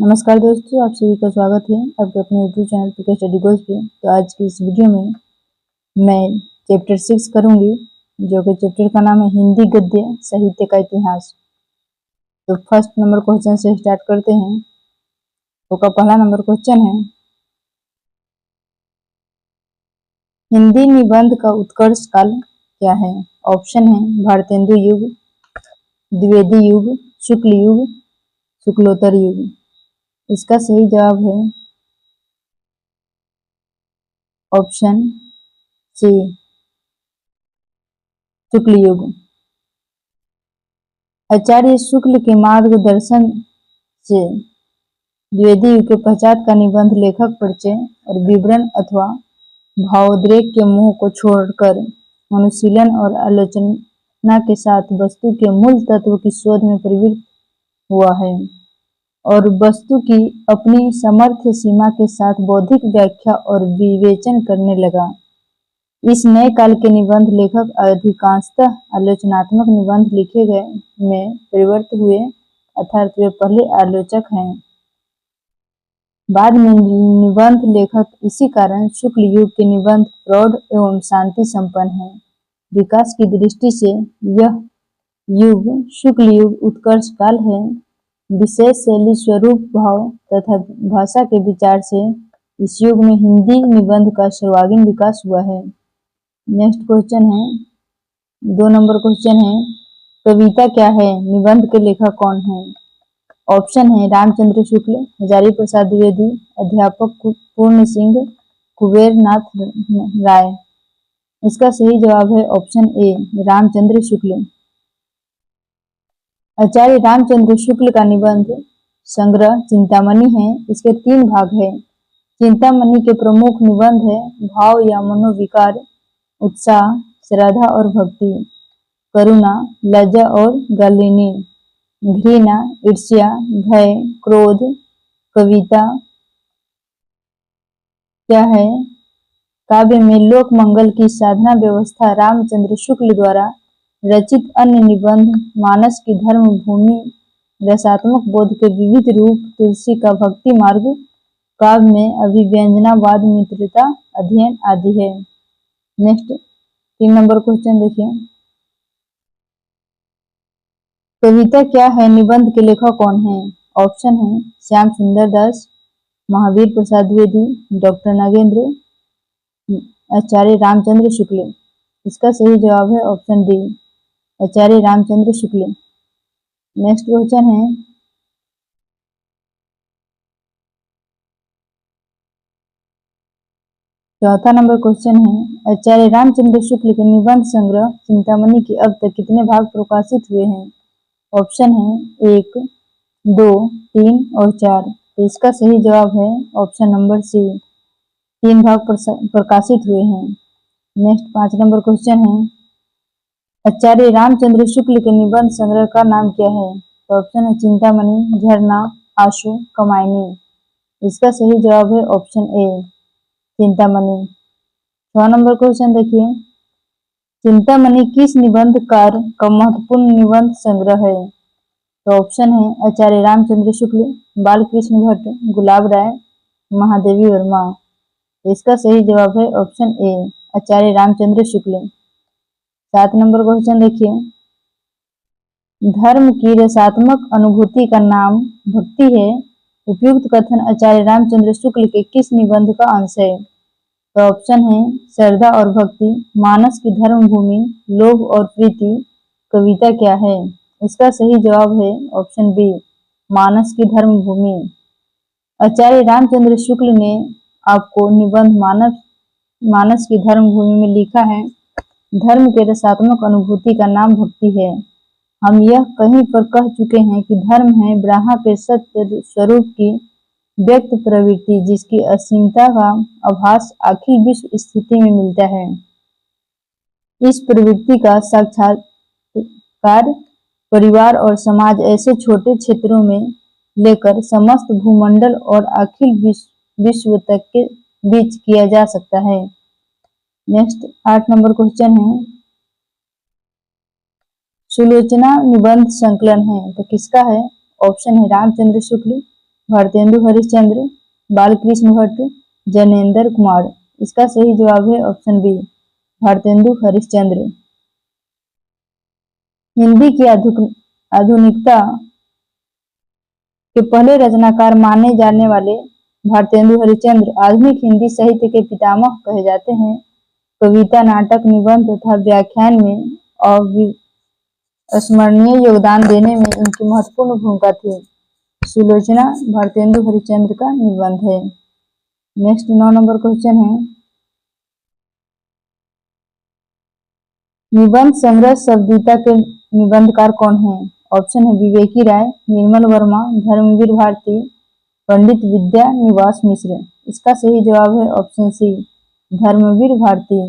नमस्कार दोस्तों, आप सभी का स्वागत है आपके अपने YouTube channel PK Study Goals पे। तो आज की इस वीडियो में मैं चैप्टर 6 करूंगी, जो कि चैप्टर का नाम है हिंदी गद्य साहित्य का इतिहास। तो फर्स्ट नंबर क्वेश्चन से स्टार्ट करते हैं। तो का पहला नंबर क्वेश्चन है, हिंदी निबंध का उत्कर्ष काल क्या है? ऑप्शन है भारतेंदु युग, द्विवेदी युग, शुक्ल युग, शुक्लोत्तर युग। इसका सही जवाब है ऑप्शन सी, शुक्ल युग। आचार्य शुक्ल के मार्गदर्शन से द्विवेदी युग के पश्चात का निबंध लेखक परिचय और विवरण अथवा भावोद्रेक के मोह को छोड़कर अनुशीलन और आलोचना के साथ वस्तु के मूल तत्व की शोध में प्रवृत्त हुआ है और वस्तु की अपनी सामर्थ्य सीमा के साथ बौद्धिक व्याख्या और विवेचन करने लगा। इस नए काल के निबंध लेखक अधिकांशतः आलोचनात्मक निबंध लिखे गए में प्रवृत्त हुए, अर्थात वे पहले आलोचक हैं। बाद में निबंध लेखक इसी कारण शुक्ल युग के निबंध प्रौढ़ एवं शांति संपन्न है। विकास की दृष्टि से यह युग शुक्ल युग उत्कर्ष काल है। विशेष शैली, स्वरूप, भाव तथा भाषा के विचार से इस युग में हिंदी निबंध का सर्वांगीण विकास हुआ है। नेक्स्ट क्वेश्चन है, 2 नंबर क्वेश्चन है, कविता क्या है? निबंध के लेखक कौन है? ऑप्शन है रामचंद्र शुक्ल, हजारी प्रसाद द्विवेदी, अध्यापक पूर्ण सिंह, कुबेर नाथ राय। इसका सही जवाब है ऑप्शन ए, रामचंद्र शुक्ल। आचार्य रामचंद्र शुक्ल का निबंध संग्रह चिंतामणि है। इसके 3 भाग है। चिंतामणि के प्रमुख निबंध है भाव या मनोविकार, उत्साह, श्रद्धा और भक्ति, करुणा, लज्जा और गलिनी, घृणा, ईर्ष्या, भय, क्रोध। कविता क्या है? काव्य में लोक मंगल की साधना व्यवस्था रामचंद्र शुक्ल द्वारा रचित अन्य निबंध मानस की धर्म भूमि, रसात्मक बोध के विविध रूप, तुलसी का भक्ति मार्ग, काव्य में अभिव्यंजनावाद, मित्रता अध्ययन आदि है। नेक्स्ट 3 नंबर क्वेश्चन देखिए, कविता क्या है? निबंध के लेखक कौन है? ऑप्शन है श्याम सुंदर दास, महावीर प्रसाद द्विवेदी, डॉक्टर नागेंद्र, आचार्य रामचंद्र शुक्ल। इसका सही जवाब है ऑप्शन डी, आचार्य रामचंद्र शुक्ल। नेक्स्ट क्वेश्चन है, चौथा नंबर क्वेश्चन है, आचार्य रामचंद्र शुक्ल के निबंध संग्रह चिंतामणि के अब तक कितने भाग प्रकाशित हुए हैं? ऑप्शन है 1, 2, 3 और 4। तो इसका सही जवाब है ऑप्शन नंबर सी, 3 भाग प्रकाशित हुए हैं। नेक्स्ट 5 नंबर क्वेश्चन है, आचार्य रामचंद्र शुक्ल के निबंध संग्रह का नाम क्या है? तो ऑप्शन है चिंतामणि, झरना, आशु, कमायनी। इसका सही जवाब है ऑप्शन ए, चिंतामणि। 6 नंबर क्वेश्चन देखिए, चिंतामणि किस निबंधकार का महत्वपूर्ण निबंध संग्रह है? तो ऑप्शन है आचार्य रामचंद्र शुक्ल, बालकृष्ण भट्ट, गुलाब राय, महादेवी वर्मा। इसका सही जवाब है ऑप्शन ए, आचार्य रामचंद्र शुक्ल। 7 नंबर क्वेश्चन देखिए, धर्म की रसात्मक अनुभूति का नाम भक्ति है। उपयुक्त कथन आचार्य रामचंद्र शुक्ल के किस निबंध का अंश है? तो ऑप्शन है श्रद्धा और भक्ति, मानस की धर्म भूमि, लोभ और प्रीति। कविता क्या है? इसका सही जवाब है ऑप्शन बी, मानस की धर्म भूमि। आचार्य रामचंद्र शुक्ल ने आपको निबंध मानस की धर्म भूमि में लिखा है, धर्म के रसात्मक अनुभूति का नाम भक्ति है। हम यह कहीं पर कह चुके हैं कि धर्म है ब्रह्मा के सत्य स्वरूप की व्यक्त प्रवृत्ति, जिसकी असीमता का आभास अखिल विश्व स्थिति में मिलता है। इस प्रवृत्ति का साक्षात्कार परिवार और समाज ऐसे छोटे क्षेत्रों में लेकर समस्त भूमंडल और अखिल विश्व तक के बीच किया जा सकता है। नेक्स्ट 8 नंबर क्वेश्चन है, सुलोचना निबंध संकलन है, तो किसका है? ऑप्शन है रामचंद्र शुक्ल, भारतेंदु हरिश्चंद्र, बालकृष्ण भट्ट, जैनेंद्र कुमार। इसका सही जवाब है ऑप्शन बी, भारतेंदु हरिश्चंद्र। हिंदी की आधुनिकता के पहले रचनाकार माने जाने वाले भारतेंदु हरिश्चंद्र आधुनिक हिंदी साहित्य के पितामह कहे जाते हैं। कविता, नाटक, निबंध तथा व्याख्यान में अविस्मरणीय योगदान देने में इनकी महत्वपूर्ण भूमिका थी। सुलोचना भारतेंदु हरिश्चंद्र का निबंध है। नेक्स्ट 9 नंबर क्वेश्चन है, निबंध संग्रह शब्दिता के निबंधकार कौन है? ऑप्शन है विवेकी राय, निर्मल वर्मा, धर्मवीर भारती, पंडित विद्या निवास मिश्र। इसका सही जवाब है ऑप्शन सी, धर्मवीर भारती।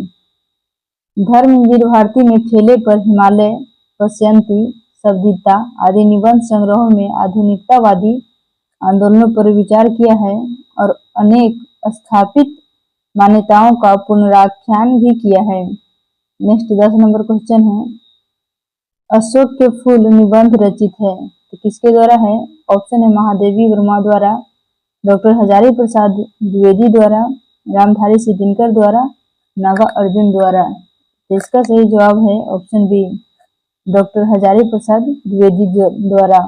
धर्मवीर भारती ने ठेले पर हिमालय, पश्यंती, शब्दिता आदि निबंध संग्रहों में आधुनिकतावादी आंदोलनों पर विचार किया है और अनेक स्थापित मान्यताओं का पुनराख्यान भी किया है। नेक्स्ट 10 नंबर क्वेश्चन है, अशोक के फूल निबंध रचित है तो किसके द्वारा है? ऑप्शन है महादेवी वर्मा द्वारा, डॉक्टर हजारी प्रसाद द्विवेदी द्वारा, रामधारी सिंह दिनकर द्वारा, नागा अर्जुन द्वारा। तो इसका सही जवाब है option B, doctor Hazari Prasad Dwivedi द्वारा।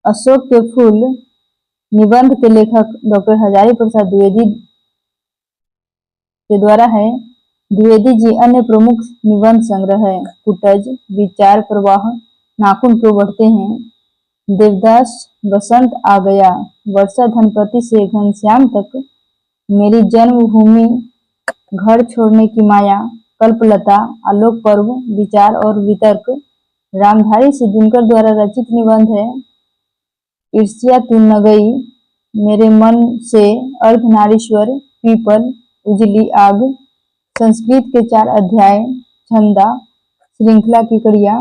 अशोक के फूल निबंध के लेखक डॉक्टर हजारी प्रसाद द्विवेदी के द्वारा है। द्विवेदी जी अन्य प्रमुख निबंध संग्रह है कुटज, विचार प्रवाह, नाखून क्यों बढ़ते हैं, देवदास, बसंत आ गया, वर्षा धनपति से घनश्याम तक, मेरी जन्मभूमि, घर छोड़ने की माया, कल्पलता, आलोक पर्व, विचार और वितर्क, रामधारी सिंह दिनकर द्वारा रचित निबंध है ईर्ष्या तू न गई, मेरे मन से, अर्धनारीश्वर, पीपल, उजली आग, संस्कृत के 4 अध्याय, छंदा, श्रृंखला की कड़िया,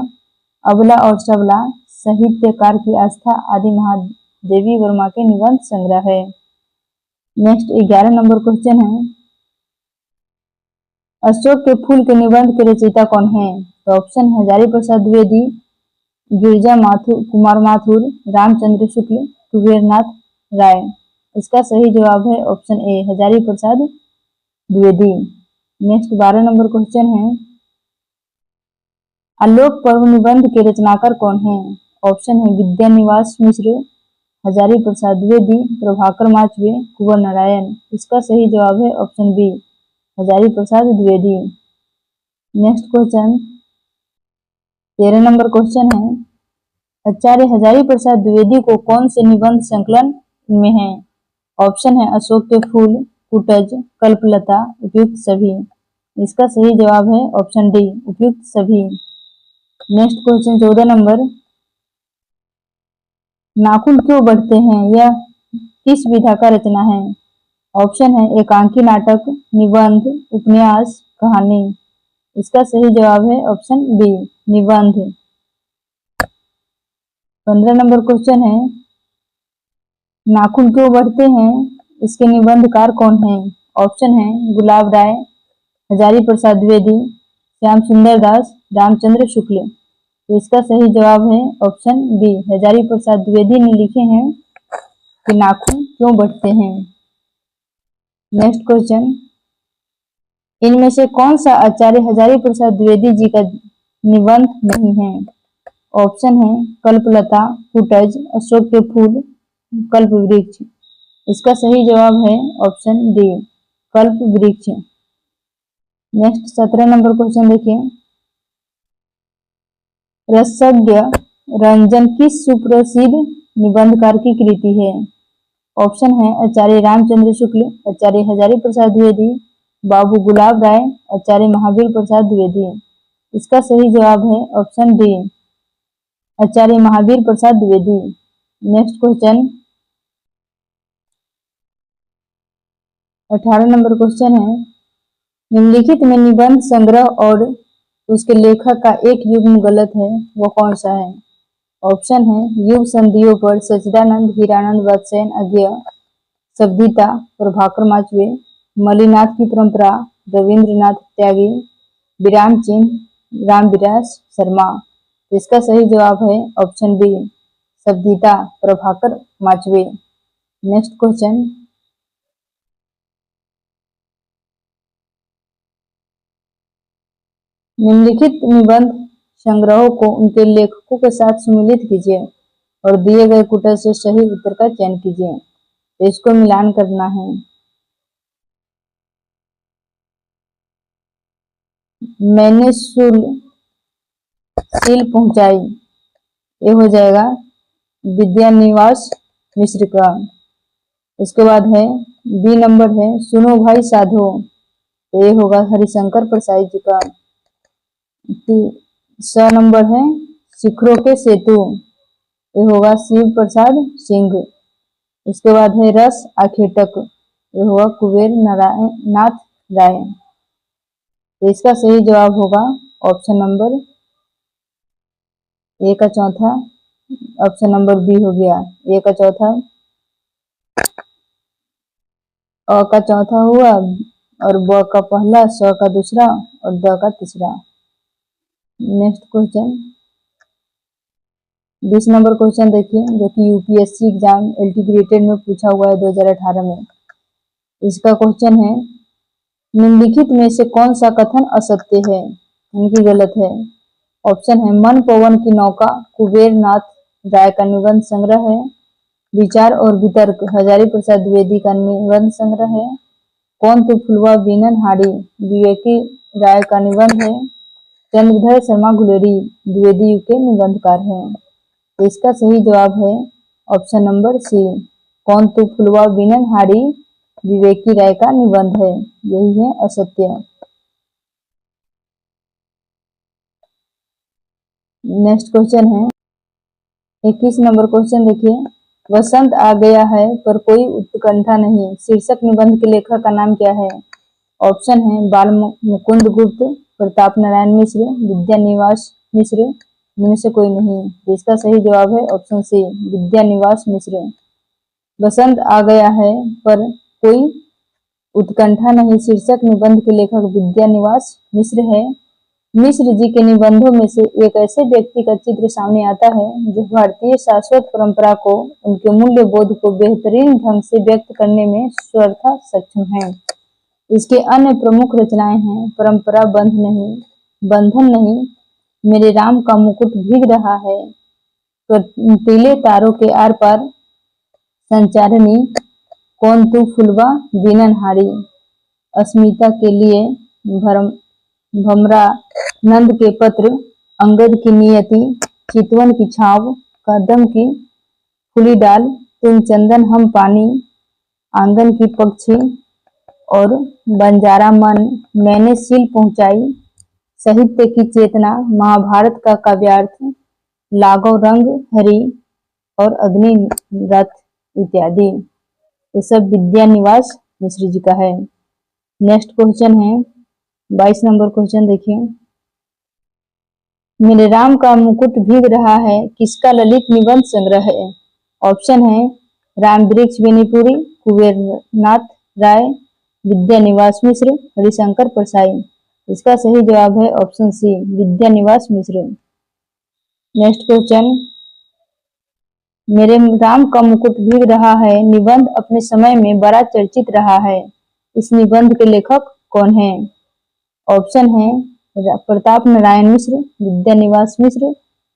अबला और सबला, साहित्यकार की आस्था आदि महादेवी वर्मा के निबंध संग्रह है। नेक्स्ट 11 नंबर क्वेश्चन है, अशोक के फूल के निबंध के रचयिता कौन है? तो ऑप्शन है हजारी प्रसाद द्विवेदी, गिरिजा कुमार माथुर, रामचंद्र शुक्ल, कुबेरनाथ राय। इसका सही जवाब है ऑप्शन ए, Hazari Prasad Dwivedi. Next 12 number question है, आलोक पर्व निबंध के रचनाकार कौन है? ऑप्शन है विद्या निवास मिश्र, हजारी प्रसाद द्विवेदी, प्रभाकर माचवे, कुंवर नारायण। इसका सही जवाब है option B, Hazari Prasad Dwivedi. Next question 13 number question है, आचार्य हजारी प्रसाद द्विवेदी को कौन से निबंध संकलन में है? ऑप्शन है अशोक के फूल, कुटज, कल्पलता, उपयुक्त सभी। इसका सही जवाब है ऑप्शन डी, उपयुक्त सभी। नेक्स्ट क्वेश्चन 14 नंबर, नाखून क्यों बढ़ते हैं यह किस विधा का रचना है? ऑप्शन है एकांकी नाटक, निबंध, उपन्यास, कहानी। इसका सही जवाब है ऑप्शन बी, निबंध। 15 नंबर क्वेश्चन है, नाखून क्यों बढ़ते हैं इसके निबंधकार कौन है? ऑप्शन है गुलाब राय, हजारी प्रसाद द्विवेदी, श्याम सुंदर दास, रामचंद्र शुक्ल। तो इसका सही जवाब है ऑप्शन बी, हजारी प्रसाद द्विवेदी ने लिखे हैं कि नाखून क्यों बढ़ते हैं। नेक्स्ट क्वेश्चन, इनमें से कौन सा आचार्य हजारी प्रसाद द्विवेदी जी का निबंध नहीं है? ऑप्शन है कल्पलता, कुटज, अशोक के फूल, कल्प वृक्ष। इसका सही जवाब है ऑप्शन डी, कल्प वृक्ष। नेक्स्ट 17 नंबर क्वेश्चन देखिए, रसज्ञ रंजन किस सुप्रसिद्ध निबंधकार की कृति है? ऑप्शन है आचार्य रामचंद्र शुक्ल, आचार्य हजारी प्रसाद द्विवेदी, बाबू गुलाब राय, आचार्य महावीर प्रसाद द्विवेदी। इसका सही जवाब है option D, Acharya Mahavir Prasad Dwivedi. Next question 18 number question है, निम्नलिखित में निबंध संग्रह और उसके लेखक का एक युग्म गलत है, वो कौन सा है? ऑप्शन है युग संधियों पर सच्चिदानंद हीरानंद वत्सयन अज्ञ, शब्दिता प्रभाकर माचवे, मलिनाथ की परंपरा रविंद्रनाथ त्यागी, विराम चिन्ह रामविलास शर्मा। इसका सही जवाब है ऑप्शन बी, शब्दिता प्रभाकर माचवे। नेक्स्ट क्वेश्चन, निम्नलिखित निबंध संग्रहों को उनके लेखकों के साथ सम्मिलित कीजिए और दिए गए कुटल से सही उत्तर का चयन कीजिए। तो इसको मिलान करना है। मैंने सील पहुंचाई, ये हो जाएगा विद्यानिवास मिश्र का। इसके बाद है बी नंबर है सुनो भाई साधो, तो ये होगा हरिशंकर प्रसाद जी का। स नंबर है शिखरों के सेतु, ये होगा शिव प्रसाद सिंह। इसके बाद है रस आखेटक, ये होगा कुबेर नारायण नाथ राय। तो इसका सही जवाब होगा ऑप्शन नंबर ए का चौथा, ऑप्शन नंबर बी हो गया। ए का चौथा, अ का चौथा हुआ और ब का पहला, स का दूसरा और द का तीसरा। नेक्स्ट क्वेश्चन 20 नंबर क्वेश्चन देखिए, जो कि यूपीएससी एग्जाम इंटीग्रेटेड में पूछा हुआ है 2018 में। इसका क्वेश्चन है निम्नलिखित में से कौन सा कथन असत्य है, यानी कि गलत है। ऑप्शन है मन पवन की नौका कुबेर नाथ राय का निबंध संग्रह है, विचार और वितर्क हजारी प्रसाद द्विवेदी का निबंध संग्रह है, कौन तू फुलवा बीनन हाड़ी विवेकी राय का निबंध है, चंद्रधर शर्मा गुलेरी द्विवेदी युग के निबंधकार हैं। तो इसका सही जवाब है ऑप्शन नंबर सी, कौन तू फुलवा बीनन हाड़ी विवेकी राय का निबंध है, यही है असत्य। नेक्स्ट क्वेश्चन है 21 नंबर क्वेश्चन देखिए, वसंत आ गया है पर कोई उत्कंठा नहीं शीर्षक निबंध के लेखक का नाम क्या है। ऑप्शन है बाल मुकुंद गुप्त, प्रताप नारायण मिश्र, विद्यानिवास मिश्र, इनमें से कोई नहीं। इसका सही जवाब है ऑप्शन सी, विद्यानिवास मिश्र। बसंत आ गया है पर कोई उत्कंठा नहीं शीर्षक निबंध के लेखक विद्यानिवास मिश्र है। मिश्र जी के निबंधों में से एक ऐसे व्यक्ति का चित्र सामने आता है जो भारतीय शाश्वत परंपरा को, उनके मूल्य बोध को बेहतरीन ढंग से व्यक्त करने में सर्वथा सक्षम है। इसके अन्य प्रमुख रचनाएं हैं परंपरा बंधन नहीं, मेरे राम का मुकुट भीग रहा है, तीले तारों के आर पार, संचारनी, कौन तू फुलवा बीनन हारी, अस्मिता के लिए भमरा, नंद के पत्र, अंगद की नियति, चितवन की छाव, कदम की फुली डाल, तुम चंदन हम पानी, आंगन की पक्षी और बंजारा मन, मैंने सील पहुंचाई, साहित्य की चेतना, महाभारत का काव्यार्थ, लागो रंग हरि और अग्नि रथ इत्यादि। ये सब विद्यानिवास मिश्र जी का है। नेक्स्ट क्वेश्चन है 22 नंबर क्वेश्चन देखिए, मेरे राम का मुकुट भीग रहा है किसका ललित निबंध संग्रह है। ऑप्शन है राम वृक्ष बेनीपुरी, कुबेर नाथ राय, विद्यानिवास मिश्र, हरिशंकर प्रसाई। इसका सही जवाब है ऑप्शन सी, विद्यानिवास मिश्र। नेक्स्ट क्वेश्चन, मेरे राम का मुकुट भीग रहा है निबंध अपने समय में बड़ा चर्चित रहा है, इस निबंध के लेखक कौन है। ऑप्शन है प्रताप नारायण मिश्र, विद्यानिवास मिश्र,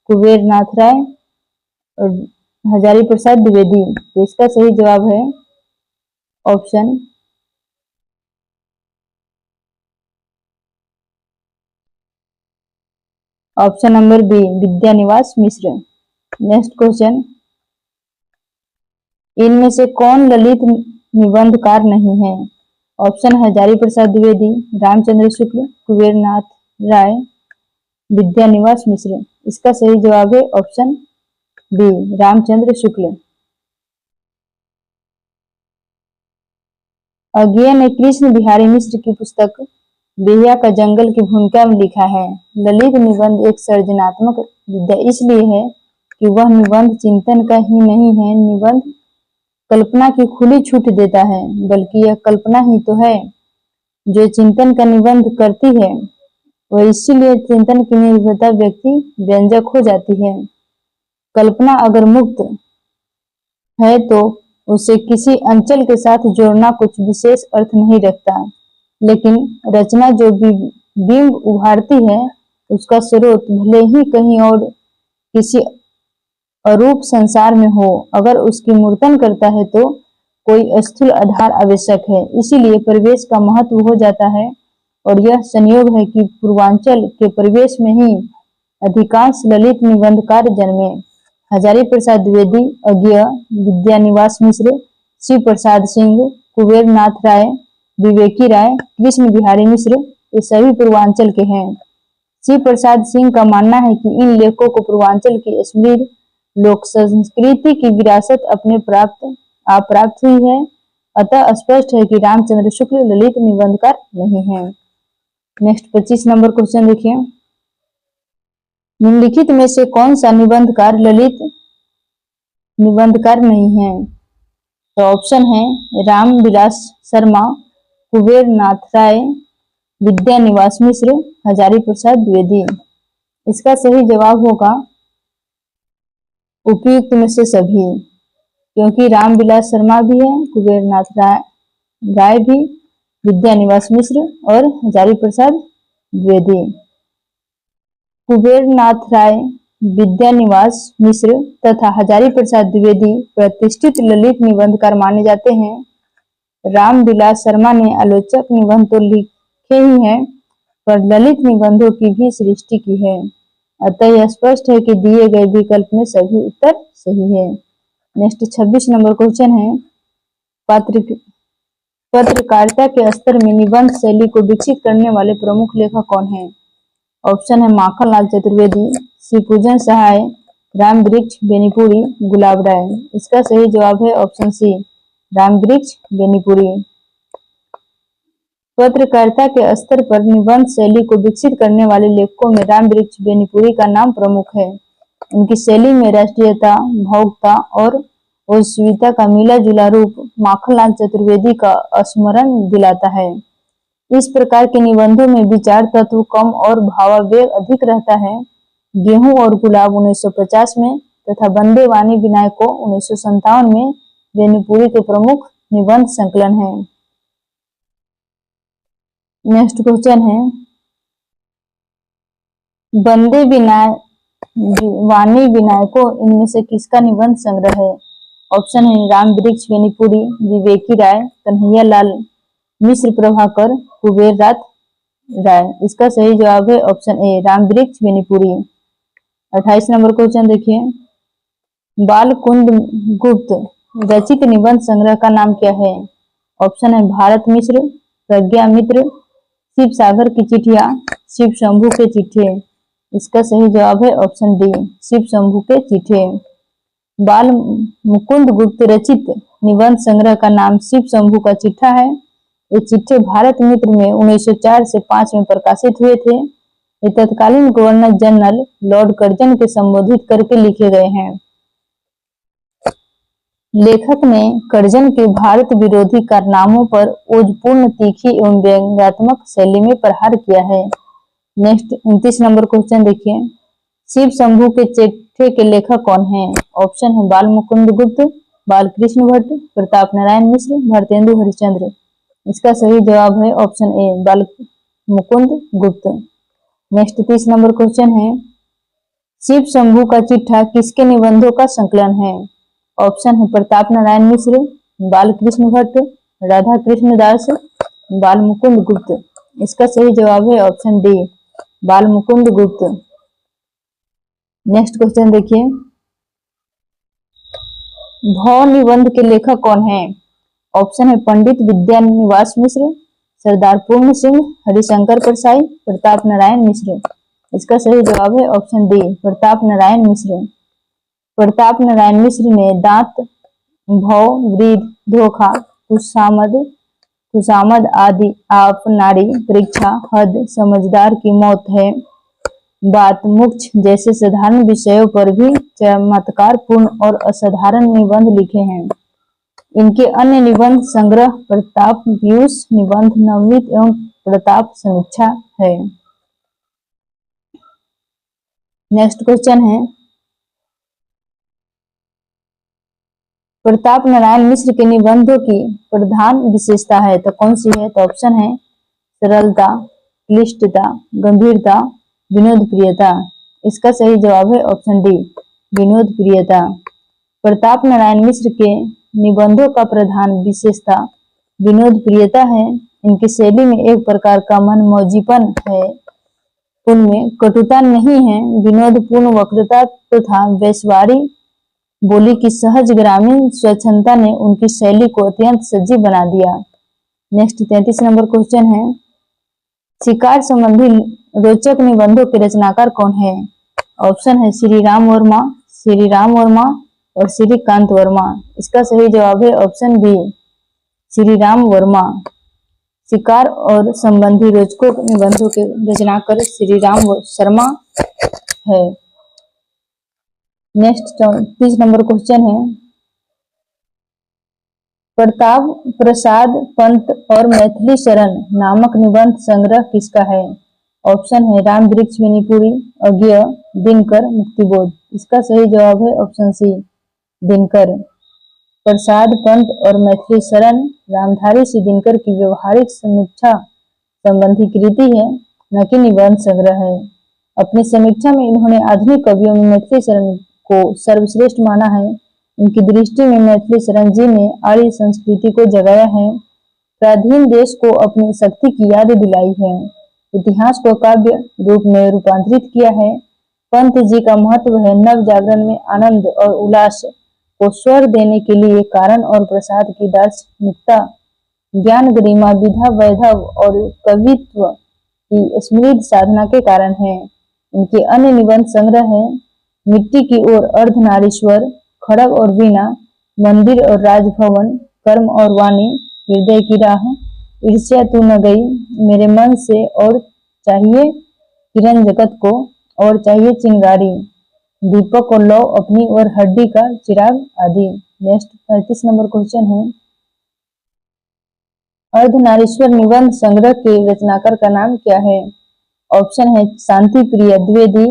कुबेर नाथ राय और हजारी प्रसाद द्विवेदी। तो इसका सही जवाब है ऑप्शन नंबर बी, विद्यानिवास मिश्र। नेक्स्ट क्वेश्चन, इनमें से कौन ललित निबंधकार नहीं है। ऑप्शन है हजारी प्रसाद द्विवेदी, रामचंद्र शुक्ल, कुबेर नाथ राय, विद्यानिवास मिश्र। इसका सही जवाब है ऑप्शन बी, रामचंद्र शुक्ल। अज्ञेय ने कृष्ण बिहारी मिश्र की पुस्तक बेहिया का जंगल की भूमिका में लिखा है, ललित निबंध एक सृजनात्मक विद्या इसलिए है कि वह निबंध चिंतन का ही नहीं है, निबंध कल्पना की खुली छूट देता है, बल्कि यह कल्पना ही तो है जो चिंतन का निबंध करती है। वह इसीलिए चिंतन की निर्भरता व्यक्ति व्यंजक हो जाती है। कल्पना अगर मुक्त है तो उसे किसी अंचल के साथ जोड़ना कुछ विशेष अर्थ नहीं रखता, लेकिन रचना जो बिंब उभारती है उसका स्रोत भले ही कहीं और किसी अरूप संसार में हो, अगर उसकी मूर्तन करता है तो कोई स्थूल आधार आवश्यक है। इसीलिए परिवेश का महत्व हो जाता है और यह संयोग है कि पूर्वांचल के परिवेश में ही अधिकांश ललित निबंधकार जन्मे। हजारी प्रसाद द्विवेदी, अज्ञेय, विद्यानिवास मिश्र, शिव प्रसाद सिंह, कुबेर नाथ राय, विवेकी राय, कृष्ण बिहारी मिश्र, ये सभी पूर्वांचल के हैं। शिव प्रसाद सिंह का मानना है कि इन लेखकों को पूर्वांचल की समृद्ध लोक संस्कृति की विरासत अपने प्राप्त हुई है, अतः स्पष्ट है कि रामचंद्र शुक्ल ललित निबंधकार नहीं है। नेक्स्ट 25 नंबर क्वेश्चन देखिए, निम्नलिखित में से कौन सा निबंधकार ललित निबंधकार नहीं है? तो ऑप्शन है रामविलास शर्मा, कुबेर नाथ राय, विद्यानिवास मिश्र, हजारी प्रसाद द्विवेदी। इसका सही जवाब होगा उपयुक्त में से सभी, क्योंकि रामविलास शर्मा भी है, कुबेर नाथ राय भी, विद्यानिवास मिश्र और हजारी प्रसाद द्विवेदी। कुबेर नाथ राय, विद्यानिवास मिश्र तथा हजारी प्रसाद द्विवेदी प्रतिष्ठित ललित निबंधकार माने जाते हैं। रामविलास शर्मा ने आलोचक निबंध तो लिखे ही हैं, पर ललित निबंधों की भी सृष्टि की है, अतः यह स्पष्ट है कि दिए गए विकल्प में सभी उत्तर सही है। नेक्स्ट 26 नंबर क्वेश्चन है, पत्रकारिता के स्तर में निबंध शैली को विकसित करने वाले प्रमुख लेखक कौन है? ऑप्शन है माखनलाल चतुर्वेदी, शिवपूजन सहाय, रामवृक्ष बेनीपुरी, गुलाब राय। इसका सही जवाब है ऑप्शन सी, रामवृक्ष बेनीपुरी। पत्रकारिता के स्तर पर निबंध शैली को विकसित करने वाले लेखकों में रामवृक्ष बेनीपुरी का नाम प्रमुख है। उनकी शैली में राष्ट्रीयता, भावुकता और ओजस्विता का मिला जुला रूप माखनलाल चतुर्वेदी का स्मरण दिलाता है। इस प्रकार के निबंधों में विचार तत्व कम और भावावेग अधिक रहता है। गेहूं और गुलाब 1950 में तथा वंदे वाणी विनायको 1957 में बेनीपुरी के प्रमुख निबंध संकलन है। नेक्स्ट क्वेश्चन है, वंदे वाणी विनायको इनमें से किसका निबंध संग्रह है? ऑप्शन है रामवृक्ष बेनीपुरी, विवेकी राय, कन्हैया लाल मिश्र प्रभाकर, कुबेर नाथ राय। इसका सही जवाब है option A, Ramvriksh Benipuri. 28 number question देखिए, बालकुंद गुप्त रचित निबंध संग्रह का नाम क्या है? ऑप्शन है भारत मिश्र, प्रज्ञा मित्र, शिव सागर की चिट्ठियां, शिव शंभू के चिट्ठे। इसका सही जवाब है ऑप्शन डी, शिव शंभू के चिट्ठे। बाल मुकुंद गुप्त रचित निबंध संग्रह का नाम शिव शंभू का चिट्ठा है। ये चिट्ठे भारत मित्र में 1904 से 5 में प्रकाशित हुए थे। ये तत्कालीन गवर्नर जनरल लॉर्ड कर्जन के संबोधित करके लिखे गए हैं। लेखक ने कर्जन के भारत विरोधी कारनामों पर ओजपूर्ण, तीखी एवं व्यंग्यात्मक शैली में प्रहार किया है। नेक्स्ट 29 नंबर क्वेश्चन देखिए, शिव शंभू के चिट्ठे के लेखक कौन हैं? ऑप्शन है बाल मुकुंद गुप्त, बालकृष्ण भट्ट, प्रताप नारायण मिश्र, भारतेंदु हरिश्चंद्र। इसका सही जवाब है ऑप्शन ए, बाल मुकुंद गुप्त। नेक्स्ट 30 नंबर क्वेश्चन है, शिव शंभू का चिट्ठा किसके निबंधों का संकलन है? ऑप्शन है प्रताप नारायण मिश्र, बालकृष्ण भट्ट, राधा कृष्ण दास, बाल मुकुंद गुप्त। इसका सही जवाब है ऑप्शन डी, बाल मुकुंद गुप्त। नेक्स्ट क्वेश्चन देखिए, भाव निबंध के लेखक कौन है? ऑप्शन है पंडित विद्यानिवास मिश्र, सरदार पूर्ण सिंह, हरिशंकर परसाई, प्रताप नारायण मिश्र। इसका सही जवाब है ऑप्शन डी, प्रताप नारायण मिश्र। प्रताप नारायण मिश्र ने दांत, भव, वृद्ध, धोखा, खुशामद आदि, आप, नाड़ी, परीक्षा, हद, समझदार की मौत है, बात, मोक्ष जैसे साधारण विषयों पर भी चमत्कारपूर्ण और असाधारण निबंध लिखे हैं। इनके अन्य निबंध संग्रह प्रताप पीयूष निबंध, नवनीत एवं प्रताप समीक्षा है। नेक्स्ट क्वेश्चन है, प्रताप नारायण मिश्र के निबंधों की प्रधान विशेषता है तो कौन सी है? तो ऑप्शन है सरलता, क्लिष्टता, गंभीरता, विनोद प्रियता। इसका सही जवाब है ऑप्शन डी, विनोद प्रियता। प्रताप नारायण मिश्र के निबंधों का प्रधान विशेषता विनोद प्रियता है। इनकी शैली में एक प्रकार का मनमौजीपन है, उनमें कटुता नहीं है। विनोदपूर्ण वक्रता तथा वैश्वारी बोली की सहज ग्रामीण स्वच्छंदता ने उनकी शैली को अत्यंत सजीव बना दिया। नेक्स्ट 33 नंबर क्वेश्चन है, शिकार संबंधी रोचक निबंधों के रचनाकार कौन है? ऑप्शन है श्री राम वर्मा, श्री राम वर्मा और श्रीकांत वर्मा। इसका सही जवाब है ऑप्शन बी, श्री राम वर्मा। शिकार और संबंधी रोचकों निबंधों के रचनाकार श्री राम शर्मा है। नेक्स्ट 30 नंबर क्वेश्चन है, प्रताप प्रसाद पंत और मैथिली शरण नामक निबंध संग्रह किसका है? ऑप्शन है राम वृक्ष बेनीपुरी, अज्ञेय, दिनकर, मुक्तिबोध। इसका सही जवाब है ऑप्शन सी, दिनकर। प्रसाद पंत और मैथिली शरण रामधारी सिंह दिनकर की व्यवहारिक समीक्षा संबंधी कृति है, न कि निबंध संग्रह है। अपनी समीक्षा में इन्होंने आधुनिक कवियों में मैथिली शरण को सर्वश्रेष्ठ माना है। उनकी दृष्टि में मैथिली शरण जी ने आर्य संस्कृति को जगाया है, पराधीन देश को अपनी शक्ति की याद दिलाई है, इतिहास को काव्य रूप में रूपांतरित किया है। पंत जी का महत्व है नव जागरण में आनंद और उल्लास को स्वर देने के लिए कारण और प्रसाद की दार्शनिकता, ज्ञान गरिमा विधा वैधव और कवित्व की समृद्ध साधना के कारण है। इनके अन्य निबंध संग्रह है मिट्टी की ओर, अर्धनारीश्वर, खड़ग और वीणा, मंदिर और राजभवन, कर्म और वाणी, हृदय की राह, ईर्ष्या तू न गई, मेरे मन से और चाहिए किरण जगत को, और चाहिए चिंगारी, दीपक और लौ अपनी और हड्डी का चिराग आदि। नेक्स्ट 35 नंबर क्वेश्चन है, अर्धनारीश्वर निबंध संग्रह के रचनाकार का नाम क्या है? ऑप्शन है शांति प्रिय द्विवेदी,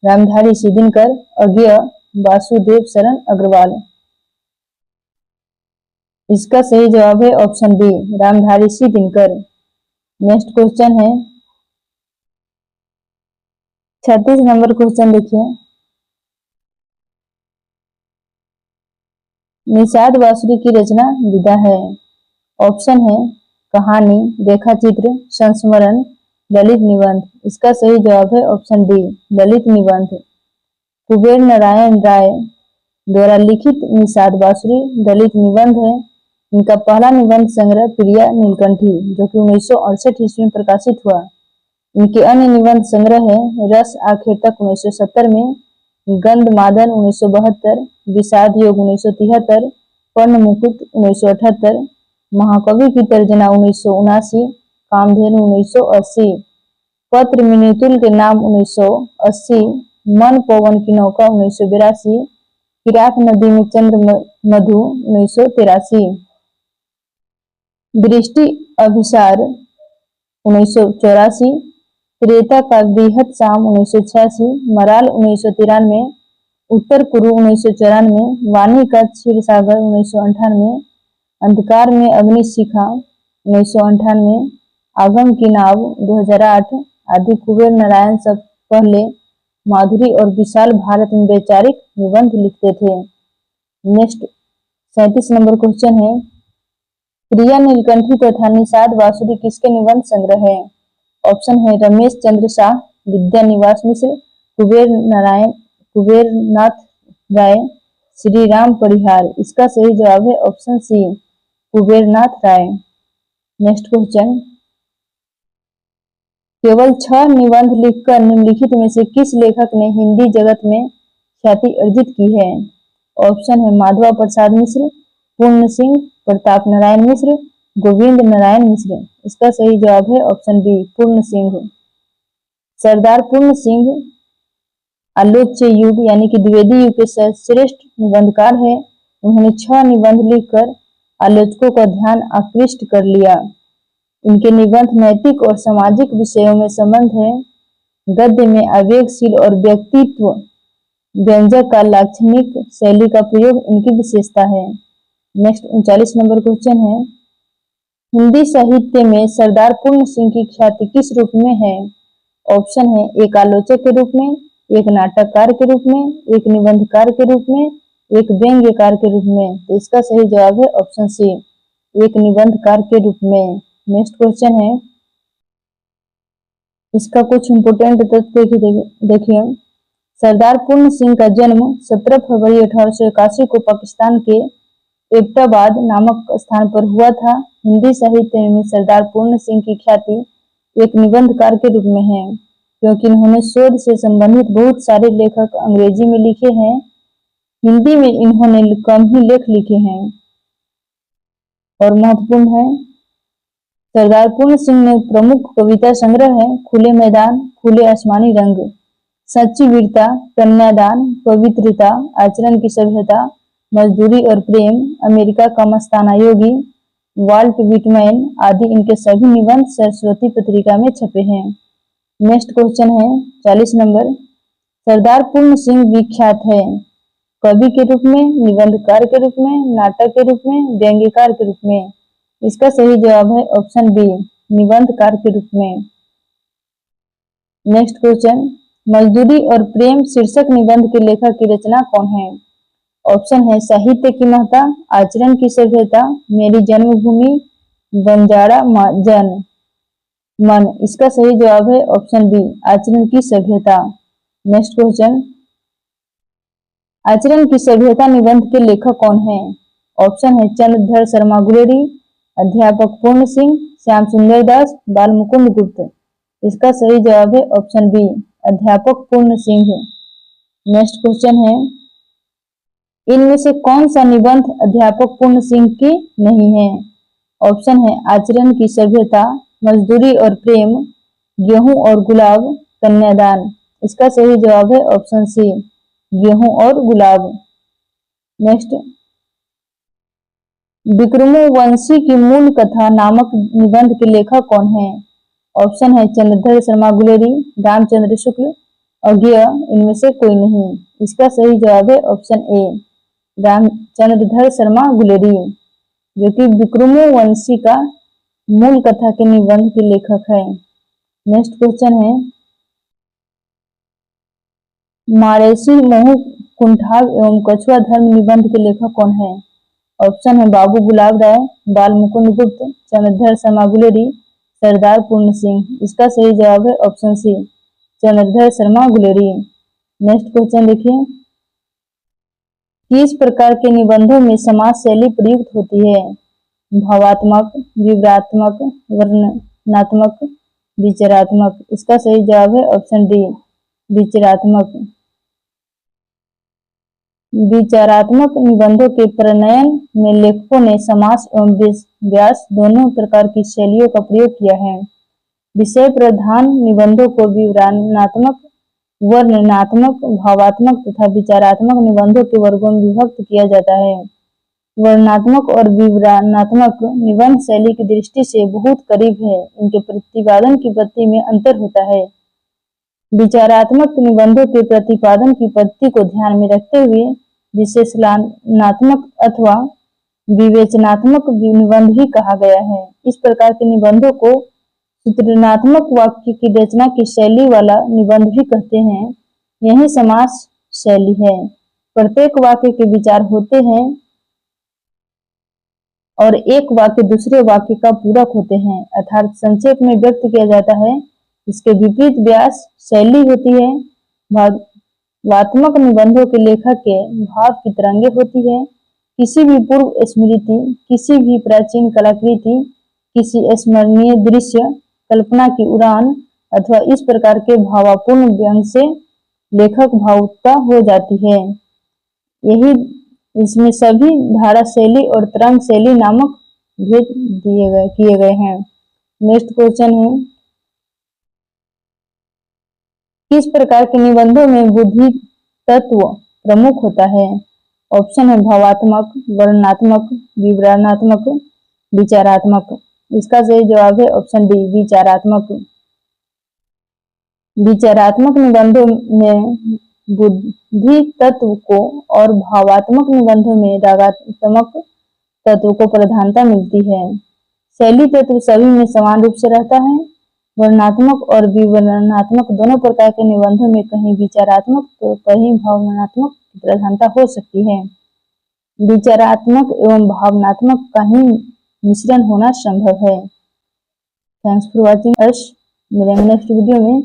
रामधारी सिंह दिनकर, अज्ञेय, वासुदेव शरण अग्रवाल। इसका सही जवाब है option B, Ramdhari Singh Dinkar. Next question है 36 नंबर क्वेश्चन देखिए, निषाद बांसुरी की रचना विधा है। ऑप्शन है कहानी, रेखाचित्र, संस्मरण, ललित निबंध। इसका सही जवाब है ऑप्शन डी, ललित निबंध। कुबेर नारायण राय द्वारा लिखित निषाद बांसुरी ललित निबंध है। इनका पहला निबंध संग्रह प्रिया नीलकंठी जो कि 1968 ईस्वी में प्रकाशित हुआ। इनके अन्य निबंध संग्रह है रस आखिर तक 1970 में, गंधमादन 1972, विषाद योग 1973, पर्ण मुकुट 1978, महाकवि की तर्जना 1979, कामधेनु 1980, पत्र मिनीतुल के नाम 1980, मन पवन की नौका 1982, फिराक नदी में चंद्र मधु 1983, दृष्टि अभिसार 1984, त्रेता का बृहत शाम 1986, मराल 1993, उत्तर कुरु 1994, वाणी का क्षीर सागर 1998, अंधकार में अग्निशिखा 1998, आगम की नाव 2008 आदि। कुबेर नारायण सब पहले माधुरी और विशाल भारत में वैचारिक निबंध लिखते थे। नेक्स्ट 37 नंबर क्वेश्चन है, प्रिया नीलकंठी तथा निषाद बांसुरी किसके निबंध संग्रह है? ऑप्शन है रमेश चंद्र शाह, विद्या निवास मिश्र, कुबेरनाथ राय, श्री राम परिहार। इसका सही जवाब है ऑप्शन सी, कुबेरनाथ राय। नेक्स्ट क्वेश्चन, केवल 6 निबंध लिखकर निम्नलिखित में से किस लेखक ने हिंदी जगत में ख्याति अर्जित की है? ऑप्शन है माधवा प्रसाद मिश्र, पूर्ण सिंह, प्रताप नारायण मिश्र, गोविंद नारायण मिश्र। इसका सही जवाब है ऑप्शन बी, पूर्ण सिंह। सरदार पूर्ण सिंह आलोच्य युग यानी कि द्विवेदी युग के श्रेष्ठ निबंधकार है। उन्होंने 6 निबंध लिखकर आलोचकों का ध्यान आकृष्ट कर लिया। इनके निबंध नैतिक और सामाजिक विषयों में संबंध है। गद्य में आवेगशील और व्यक्तित्व व्यंजक का लाक्षणिक शैली का प्रयोग इनकी विशेषता है। नेक्स्ट 39 नंबर क्वेश्चन है, हिंदी साहित्य में सरदार पूर्ण सिंह की ख्याति किस रूप में है? ऑप्शन है, एक आलोचक के रूप में, एक नाटककार के रूप में, एक निबंधकार के रूप में, एक व्यंग्यकार के रूप में। तो इसका सही जवाब है ऑप्शन सी, एक निबंधकार के रूप में। नेक्स्ट क्वेश्चन है, इसका कुछ इंपोर्टेंट तथ्य देखिए। सरदार पूर्ण सिंह का जन्म 17 फरवरी 1881 को पाकिस्तान के एबटाबाद नामक स्थान पर हुआ था। हिंदी साहित्य में सरदार पूर्ण सिंह की ख्याति एक निबंधकार के रूप में है, क्योंकि इन्होंने शोध से संबंधित बहुत सारे लेखक अंग्रेजी में लिखे हैं। हिंदी में इन्होंने कम ही लेख लिखे हैं। और महत्वपूर्ण है, सरदार पूर्ण सिंह ने प्रमुख कविता संग्रह है खुले मैदान, खुले आसमानी रंग, सच्ची वीरता, कन्यादान, पवित्रता, आचरण की सभ्यता, मजदूरी और प्रेम, अमेरिका का मस्ताना योगी, वाल्ट विटमैन आदि इनके सभी निबंध सरस्वती पत्रिका में छपे हैं। नेक्स्ट क्वेश्चन है 40 नंबर, सरदार पूर्ण सिंह विख्यात है कवि के रूप में, निबंधकार के रूप में, नाटक के रूप में, व्यंग्यकार के रूप में। इसका सही जवाब है ऑप्शन बी, निबंधकार के रूप में। नेक्स्ट क्वेश्चन, मजदूरी और प्रेम शीर्षक निबंध के लेखक की रचना कौन है? ऑप्शन है, साहित्य की महत्ता, आचरण की सभ्यता, मेरी जन्मभूमि, बंजारा जन मन। इसका सही जवाब है ऑप्शन बी, आचरण की सभ्यता। नेक्स्ट क्वेश्चन, आचरण की सभ्यता निबंध के लेखक कौन है? ऑप्शन है, चंद्रधर शर्मा गुलेरी, अध्यापक पूर्ण सिंह, श्याम सुंदर दास, बाल मुकुंद गुप्त। इसका सही जवाब है ऑप्शन बी, अध्यापक पूर्ण सिंह। नेक्स्ट क्वेश्चन है, इनमें से कौन सा निबंध अध्यापक पूर्ण सिंह की नहीं है? ऑप्शन है, आचरण की सभ्यता, मजदूरी और प्रेम, गेहूं और गुलाब, कन्यादान। इसका सही जवाब है ऑप्शन सी, गेहूं और गुलाब। नेक्स्ट, विक्रमोवंशी की मूल कथा नामक निबंध के लेखक कौन है? ऑप्शन है, चंद्रधर शर्मा गुलेरी, रामचंद्र शुक्ल, अज्ञेय, इनमें से कोई नहीं। इसका सही जवाब है ऑप्शन ए, चंद्रधर शर्मा गुलेरी, जो कि विक्रमोवंशी का मूल कथा के निबंध के लेखक है। नेक्स्ट क्वेश्चन है, मारेसी मोहू कुंठाव एवं कछुआ धर्म निबंध के लेखक कौन है? ऑप्शन है, बाबू गुलाब राय, बाल मुकुंद गुप्त, चंद्रधर शर्मा गुलेरी, सरदार पूर्ण सिंह। इसका सही जवाब है option C, Chandradhar Sharma Guleri. Next question देखिए, किस प्रकार के निबंधों में समास शैली प्रयुक्त होती है? भावात्मक, विवरणात्मक, वर्णनात्मक, विचारात्मक। इसका सही जवाब है ऑप्शन डी, विचारात्मक। विचारात्मक निबंधों के प्रणयन में लेखकों ने समास एवं व्यास दोनों प्रकार की शैलियों का प्रयोग किया है। विषय प्रधान निबंधों को विवरणात्मक, वर्णनात्मक, भावात्मक तथा विचारात्मक निबंधों के वर्गों में विभक्त किया जाता है। वर्णनात्मक और विवरणात्मक निबंध शैली की दृष्टि से बहुत करीब है, इनके प्रतिपादन की पद्धति में अंतर होता है। विचारात्मक निबंधों के प्रतिपादन की पद्धति को ध्यान में रखते हुए विश्लेषणात्मक अथवा विवेचनात्मक निबंध भी कहा गया है। इस प्रकार के निबंधों को सूत्रनात्मक वाक्य की रचना की शैली वाला निबंध भी कहते हैं। यही समास शैली है। प्रत्येक वाक्य के विचार होते हैं और एक वाक्य दूसरे वाक्य का पूरक होते हैं, अर्थात संक्षेप में व्यक्त किया जाता है। इसके विपरीत व्यास शैली होती है। भावात्मक निबंधों के लेखक के भाव की तरंगे होती है। किसी भी पूर्व स्मृति, किसी भी प्राचीन कलाकृति, किसी स्मरणीय दृश्य, कल्पना की उड़ान अथवा इस प्रकार के भावपूर्ण व्यंग से लेखक भावुकता हो जाती है। यही इसमें सभी धारा शैली और तरंग शैली नामक भेद किए गए हैं। नेक्स्ट क्वेश्चन है, किस प्रकार के निबंधों में बुद्धि तत्व प्रमुख होता है? ऑप्शन है, भावात्मक, वर्णनात्मक, विवरणात्मक, विचारात्मक। इसका सही जवाब है ऑप्शन डी, विचारात्मक। विचारात्मक निबंधों में बुद्धि तत्व को और भावात्मक निबंधों में रागात्मक तत्व को प्रधानता मिलती है। शैली तत्व सभी में समान रूप से रहता है। वर्णनात्मक और विवरणात्मक दोनों प्रकार के निबंधों में कहीं विचारात्मक तो कहीं भावनात्मक की प्रधानता हो सकती है। विचारात्मक एवं भावनात्मक का ही मिश्रण होना संभव है। Thanks for watching us. मिलेंगे नेक्स्ट वीडियो में।